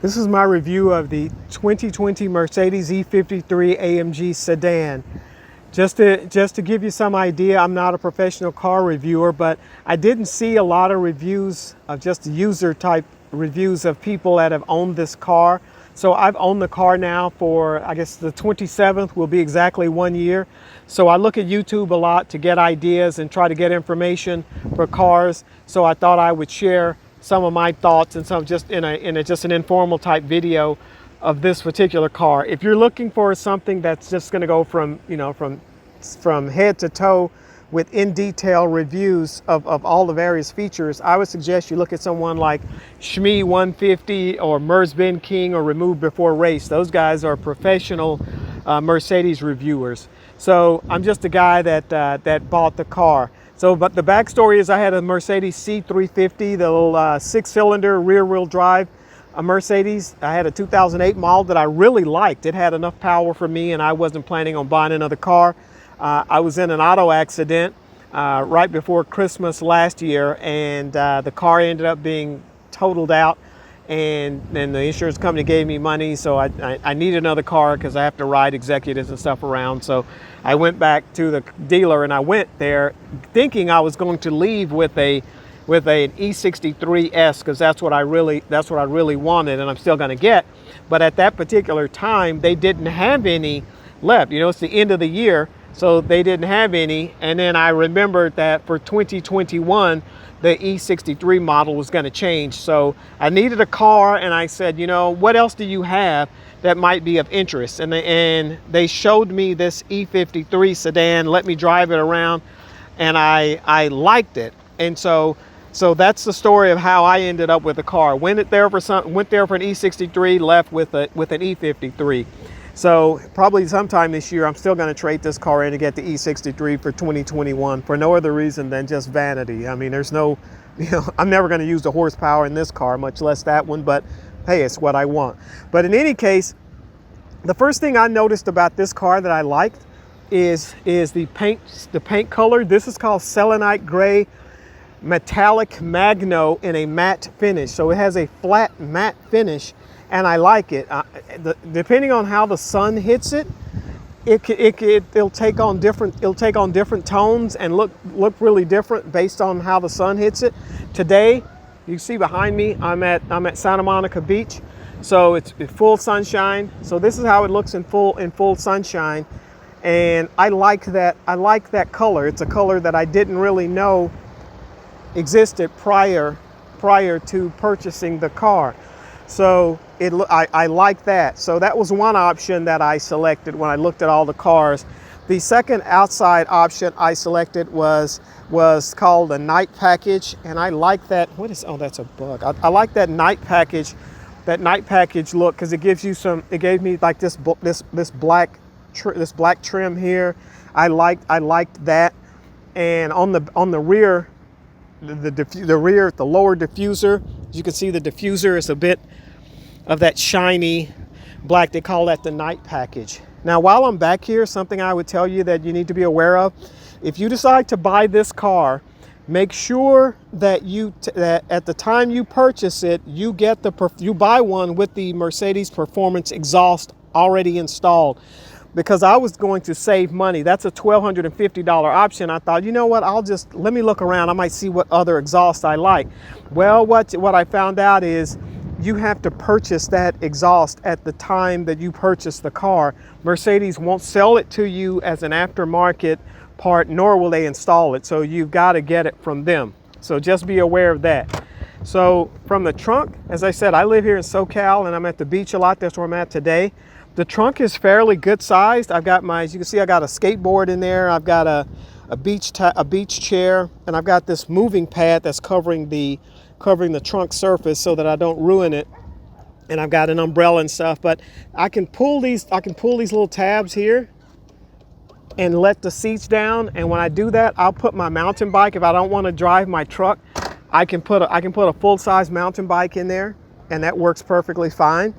This is my review of the 2020 Mercedes E53 AMG sedan. Just to give you some idea, I'm not a professional car reviewer, but I didn't see a lot of reviews of just user type reviews of people that have owned this car. So I've owned the car now for, I guess the 27th will be exactly 1 year. So I look at YouTube a lot to get ideas and try to get information for cars. So I thought I would share some of my thoughts and some just in an informal type video of this particular car. If you're looking for something that's just going to go from head to toe with in detail reviews of all the various features, I would suggest you look at someone like Shmee 150 or Merz-Ben King or Remove Before Race. Those guys are professional Mercedes reviewers. So I'm just a guy that bought the car. So, but the backstory is I had a Mercedes C350, the little 6-cylinder rear-wheel drive Mercedes. I had a 2008 model that I really liked. It had enough power for me, and I wasn't planning on buying another car. I was in an auto accident right before Christmas last year, and the car ended up being totaled out, and then the insurance company gave me money, so I needed another car because I have to ride executives and stuff around. So I went back to the dealer, and I went there thinking I was going to leave with an E63S because that's what I really wanted, and I'm still going to get. But at that particular time, they didn't have any left. You know, it's the end of the year, so they didn't have any. And then I remembered that for 2021, the E63 model was going to change. So I needed a car, and I said, you know, what else do you have that might be of interest? And they showed me this E53 sedan, let me drive it around, and I liked it. And so that's the story of how I ended up with the car. Went there for an E63, left with an E53. So probably sometime this year, I'm still going to trade this car in to get the E63 for 2021 for no other reason than just vanity. I mean, there's no, I'm never going to use the horsepower in this car, much less that one, but hey, it's what I want. But in any case, the first thing I noticed about this car that I liked is the paint color. This is called Selenite Gray Metallic Magno in a matte finish. So it has a flat matte finish, and I like it. Depending on how the sun hits it, it'll take on different tones and look really different based on how the sun hits it. Today, you see behind me, I'm at Santa Monica Beach, so it's full sunshine. So this is how it looks in full sunshine, and I like that. I like that color. It's a color that I didn't really know existed prior to purchasing the car. So I like that. So that was one option that I selected when I looked at all the cars. The second outside option I selected was called a night package, and I like that. Oh, that's a bug. I like that night package look because it gives you it gave me like this black trim here. I liked that. And on the rear, the lower diffuser, as you can see, the diffuser is a bit of that shiny black. They call that the night package. Now, while I'm back here, something I would tell you that you need to be aware of: if you decide to buy this car, make sure that that at the time you purchase it, you buy one with the Mercedes Performance exhaust already installed. Because I was going to save money. That's a $1,250 option. I thought, you know what, let me look around. I might see what other exhaust I like. Well, what I found out is you have to purchase that exhaust at the time that you purchase the car. Mercedes won't sell it to you as an aftermarket part, nor will they install it. So you've got to get it from them. So just be aware of that. So from the trunk, as I said, I live here in SoCal and I'm at the beach a lot. That's where I'm at today. The trunk is fairly good sized. I've got as you can see, I got a skateboard in there. I've got a beach chair, and I've got this moving pad that's covering the trunk surface so that I don't ruin it. And I've got an umbrella and stuff, but I can pull these little tabs here and let the seats down. And when I do that, I'll put my mountain bike. If I don't want to drive my truck, I can put a full-size mountain bike in there, and that works perfectly fine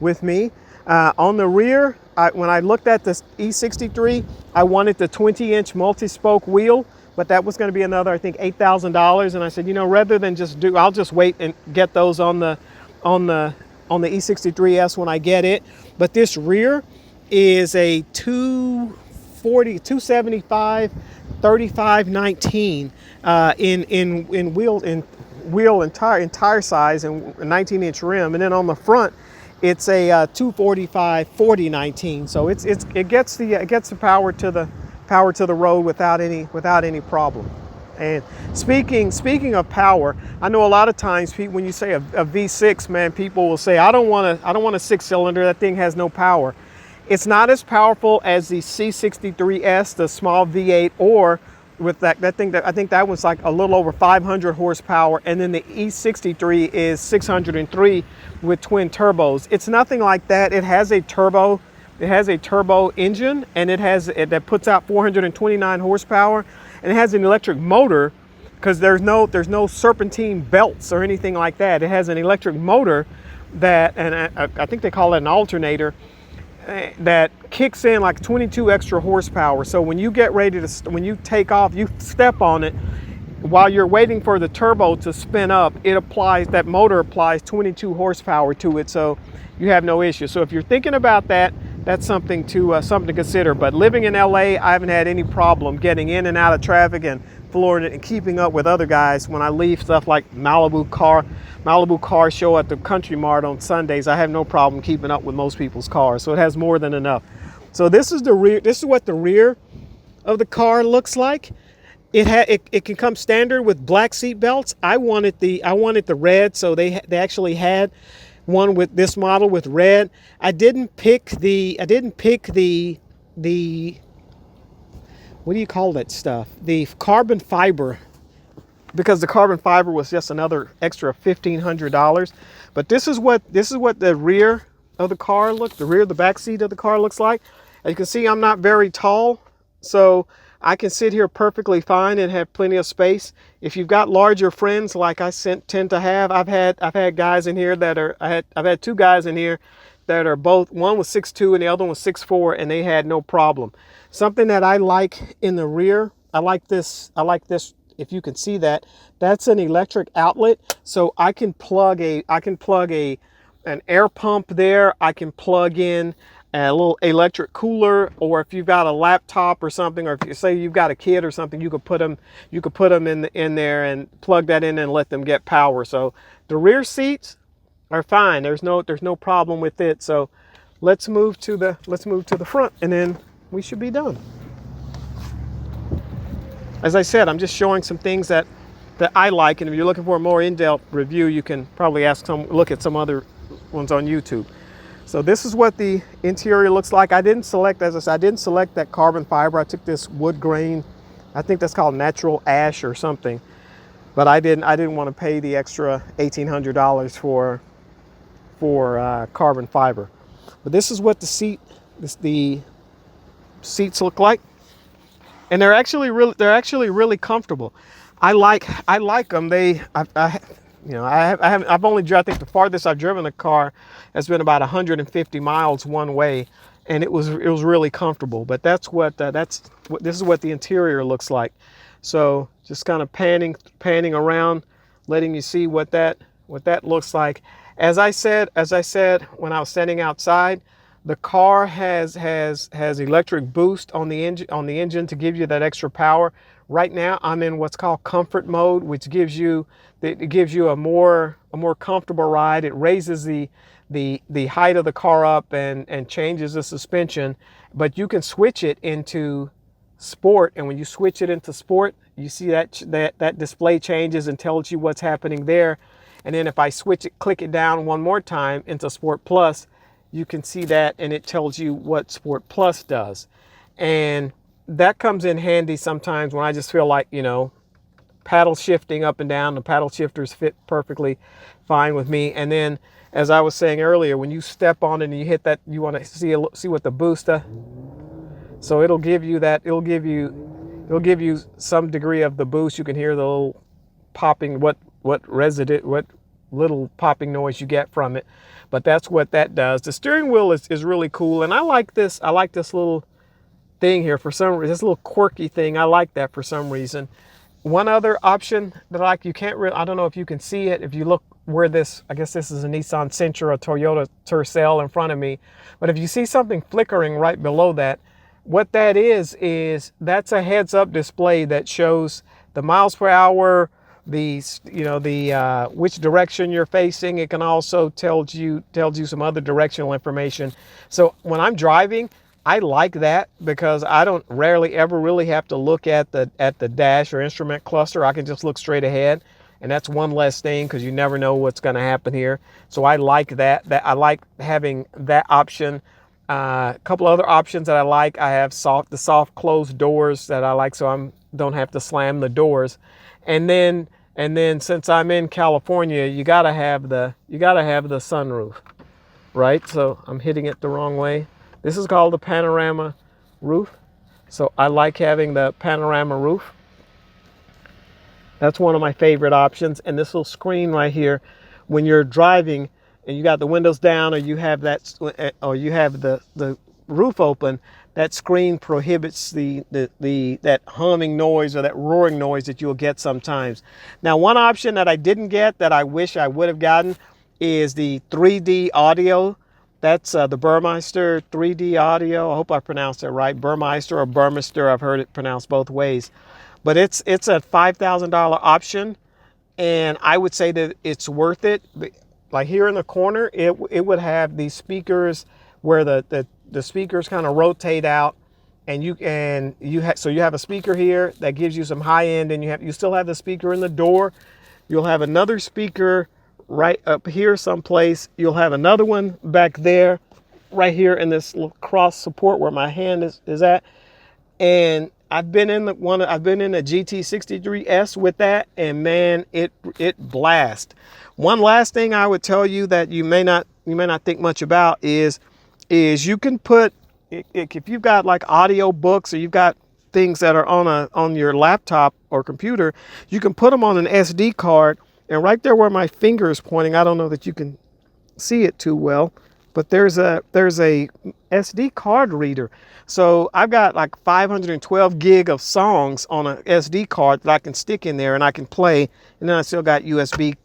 with me. On the rear, when I looked at this E63, I wanted the 20-inch multi-spoke wheel, but that was going to be another, I think, $8,000. And I said, you know, rather than I'll just wait and get those on the on the E63S when I get it. But this rear is a 275 3519 in wheel and tire size and 19-inch rim, and then on the front it's a 245 4019. So it gets the power to the road without any problem. And speaking of power, I know a lot of times when you say a V6, man, people will say, I don't want a 6-cylinder. That thing has no power. It's not as powerful as the C63S, the small V8, or with that thing that I think that was like a little over 500 horsepower, and then the E63 is 603 with twin turbos. It's nothing like that. It has a turbo engine, and that puts out 429 horsepower, and it has an electric motor because there's no serpentine belts or anything like that. It has an electric motor that, and I think they call it an alternator, that kicks in like 22 extra horsepower. So when you get ready when you take off, you step on it while you're waiting for the turbo to spin up, that motor applies 22 horsepower to it, so you have no issue. So if you're thinking about that, that's something to consider. But living in LA, I haven't had any problem getting in and out of traffic and Florida and keeping up with other guys. When I leave stuff like Malibu car show at the Country Mart on Sundays, I have no problem keeping up with most people's cars. So it has more than enough. So this is the rear. This is what the rear of the car looks like. It can come standard with black seat belts. I wanted the red, so they actually had one with this model with red. I didn't pick the what do you call that stuff? The carbon fiber, because the carbon fiber was just another extra $1,500. But this is what the rear of the car the back seat of the car looks like. As you can see, I'm not very tall, so I can sit here perfectly fine and have plenty of space. If you've got larger friends like I tend to have, I've had guys in here that are, I've had 2 guys in here that are both, one was 6'2" and the other one was 6'4", and they had no problem. Something that I like in the rear, I like this, if you can see that, that's an electric outlet. So I can plug an air pump there. I can plug in a little electric cooler, or if you've got a laptop or something, or if you say you've got a kid or something, you could put them in there and plug that in and let them get power. So the rear seats are fine. There's no problem with it. So let's move to the front, and then we should be done. As I said, I'm just showing some things that I like, and if you're looking for a more in-depth review, you can probably look at some other ones on YouTube. So this is what the interior looks like. I didn't select, as I said, I didn't select that carbon fiber. I took this wood grain. I think that's called natural ash or something. But I didn't want to pay the extra $1,800 for carbon fiber. But this is what the seats look like, and they're actually really comfortable. I like them. I've only driven, I think the farthest I've driven a car has been about 150 miles one way, and it was really comfortable. But this is what the interior looks like. So just kind of panning around, letting you see what that looks like. As I said when I was standing outside, the car has electric boost on the engine to give you that extra power. Right now I'm in what's called comfort mode, which gives you a more comfortable ride. It raises the height of the car up and changes the suspension, but you can switch it into sport, and when you switch it into sport, you see that display changes and tells you what's happening there. And then if I click it down one more time into Sport Plus, you can see that, and it tells you what Sport Plus does. And that comes in handy sometimes when I just feel like, paddle shifting up and down. The paddle shifters fit perfectly fine with me. And then, as I was saying earlier, when you step on it and you hit that, you want to see what the boost does. So it'll give you that. It'll give you some degree of the boost. You can hear the little popping, what little popping noise you get from it. But that's what that does. The steering wheel is really cool, and I like this little thing here for some reason. This little quirky thing, I like that for some reason. One other option that I like, I don't know if you can see it. If you look where this, I guess this is a Nissan Sentra or Toyota Tercel in front of me. But if you see something flickering right below that, what that is that's a heads up display that shows the miles per hour, the which direction you're facing. It can also tells you some other directional information. So when I'm driving, I like that because I don't rarely ever really have to look at the dash or instrument cluster. I can just look straight ahead, and that's one less thing because you never know what's going to happen here. So I like that I like having that option. A couple other options that I like. I have the soft closed doors that I like, so I don't have to slam the doors. And then since I'm in California, you gotta have the sunroof, right? So I'm hitting it the wrong way. This is called the panorama roof. So I like having the panorama roof. That's one of my favorite options. And this little screen right here, when you're driving and you got the windows down, or you have the roof open, that screen prohibits that humming noise or that roaring noise that you'll get sometimes. Now, one option that I didn't get that I wish I would have gotten is the 3D audio. That's the Burmeister 3D audio. I hope I pronounced it right. Burmeister or Burmeister. I've heard it pronounced both ways. But it's a $5,000 option, and I would say that it's worth it. Like here in the corner, it would have these speakers where the speakers kind of rotate out, and you have a speaker here that gives you some high end, and you still have the speaker in the door. You'll have another speaker right up here someplace. You'll have another one back there, right here in this little cross support where my hand is at. And I've been in a GT63S with that, and man, it blasts. One last thing I would tell you that you may not think much about is you can put, if you've got like audio books, or you've got things that are on your laptop or computer, you can put them on an SD card. And right there where my finger is pointing, I don't know that you can see it too well, but there's a SD card reader. So I've got like 512 gig of songs on a SD card that I can stick in there and I can play, and then I still got USB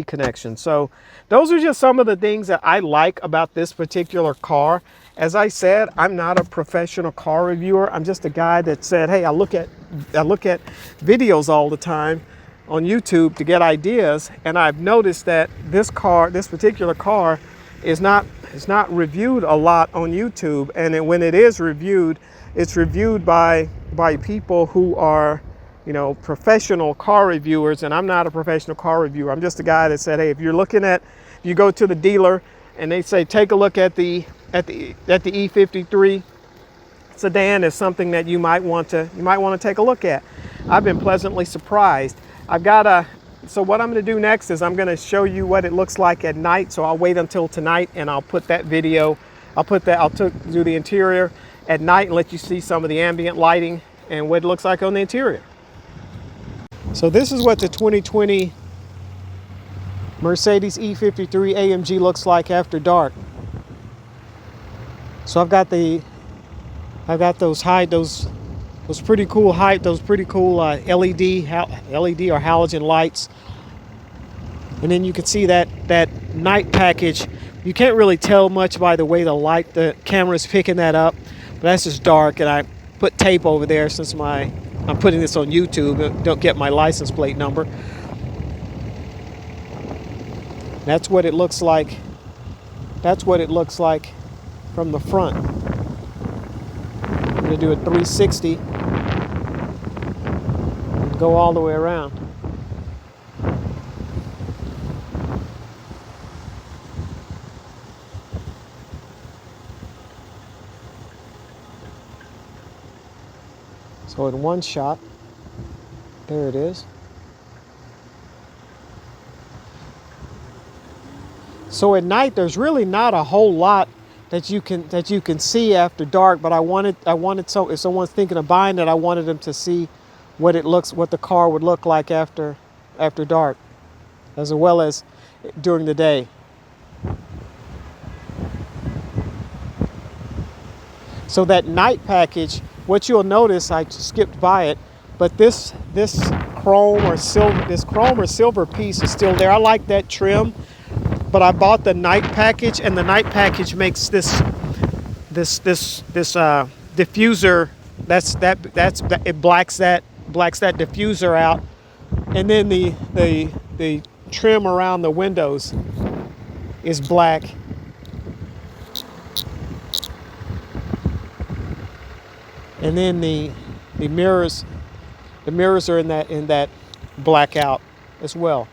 connection. So those are just some of the things that I like about this particular car. As I said, I'm not a professional car reviewer. I'm just a guy that said, hey, I look at videos all the time on YouTube to get ideas, and I've noticed that this particular car is not reviewed a lot on YouTube, and when it is reviewed, it's reviewed by people who are, professional car reviewers, and I'm not a professional car reviewer. I'm just a guy that said, hey, if you go to the dealer and they say take a look at the E53 Sedan, is something that you might want to take a look at. I've been pleasantly surprised. So what I'm going to do next is I'm going to show you what it looks like at night. So I'll wait until tonight, and I'll put that video. I'll do the interior at night and let you see some of the ambient lighting and what it looks like on the interior. So this is what the 2020 Mercedes E53 AMG looks like after dark. So I've got those pretty cool LED or halogen lights, and then you can see that night package. You can't really tell much by the way the camera's picking that up, but that's just dark, and I put tape over there since I'm putting this on YouTube. Don't get my license plate number. That's what it looks like. That's what it looks like from the front. I'm going to do a 360 and go all the way around. So in one shot, there it is. So at night, there's really not a whole lot that you can see after dark. But I wanted if someone's thinking of buying it, I wanted them to see what the car would look like after dark, as well as during the day. So that night package, what you'll notice, I skipped by it, but this chrome or silver piece is still there. I like that trim, but I bought the night package, and the night package makes this diffuser. It blacks that diffuser out, and then the trim around the windows is black. And then the mirrors are in that blackout as well.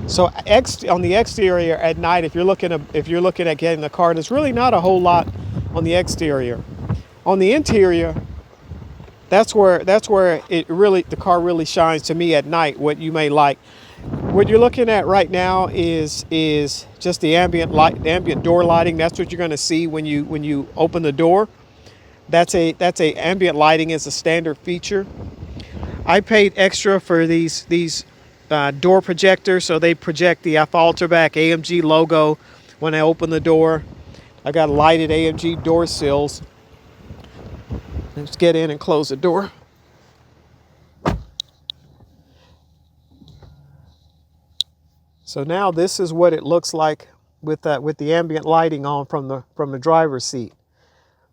So on the exterior at night, if you're looking at getting the car, there's really not a whole lot on the exterior. On the interior, that's where the car really shines to me at night. What you may like. What you're looking at right now is just the ambient light, the ambient door lighting. That's what you're going to see when you open the door. That's a ambient lighting is a standard feature. I paid extra for these door projectors, so they project the Altback AMG logo when I open the door. I got lighted AMG door sills. Let's get in and close the door. So now this is what it looks like with the ambient lighting on from the driver's seat.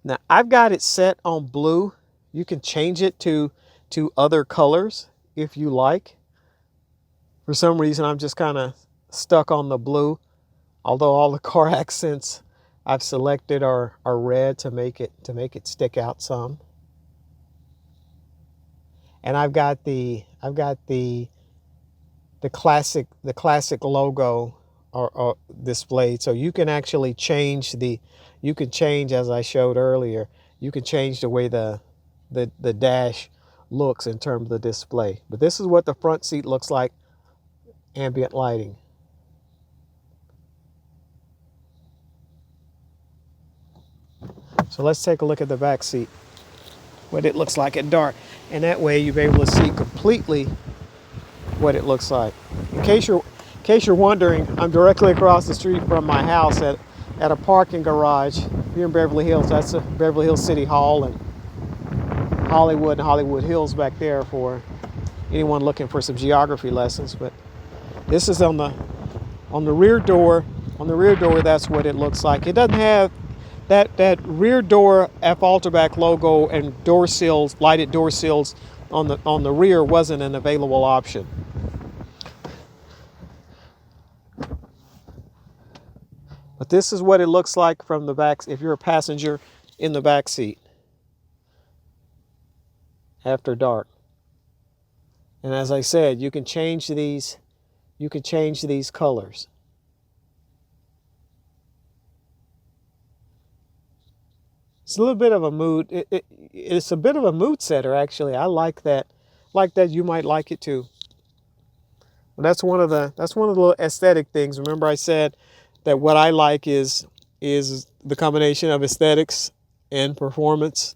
Now I've got it set on blue. You can change it to other colors if you like. For some reason I'm just kind of stuck on the blue, although all the car accents I've selected are red to make it stick out some. And I've got the classic logo or displayed, so you can actually change as I showed earlier. You can change the way the dash looks in terms of the display. But this is what the front seat looks like, ambient lighting. So let's take a look at the back seat, what it looks like at dark, and that way you'll be able to see completely what it looks like. In case you're wondering, I'm directly across the street from my house at a parking garage here in Beverly Hills. That's a Beverly Hills City Hall, and Hollywood Hills back there for anyone looking for some geography lessons. But this is on the rear door. On the rear door, that's what it looks like. It doesn't have that rear door Altback logo and door sills, lighted door sills on the rear wasn't an available option. But this is what it looks like from the back if you're a passenger in the back seat after dark. And as I said, you can change these colors. It's a little bit of a mood. It's a bit of a mood setter, actually. I like that. You might like it too. But that's one of the little aesthetic things. Remember, I said that what I like is the combination of aesthetics and performance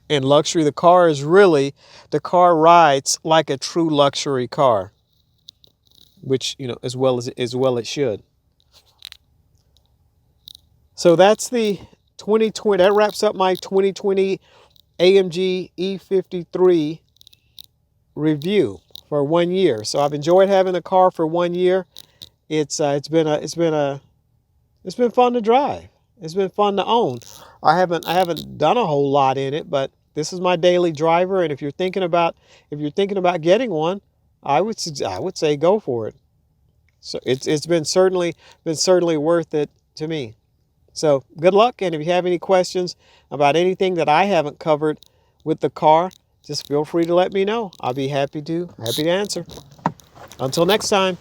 and luxury. The car rides like a true luxury car, which as well it should. So that's the 2020. That wraps up my 2020 AMG E53 review for 1 year. So I've enjoyed having the car for 1 year. It's been fun to drive. It's been fun to own. I haven't done a whole lot in it, but this is my daily driver. And if you're thinking about getting one, I would say go for it. So it's been certainly worth it to me. So good luck, and if you have any questions about anything that I haven't covered with the car, just feel free to let me know. I'll be happy to answer. Until next time.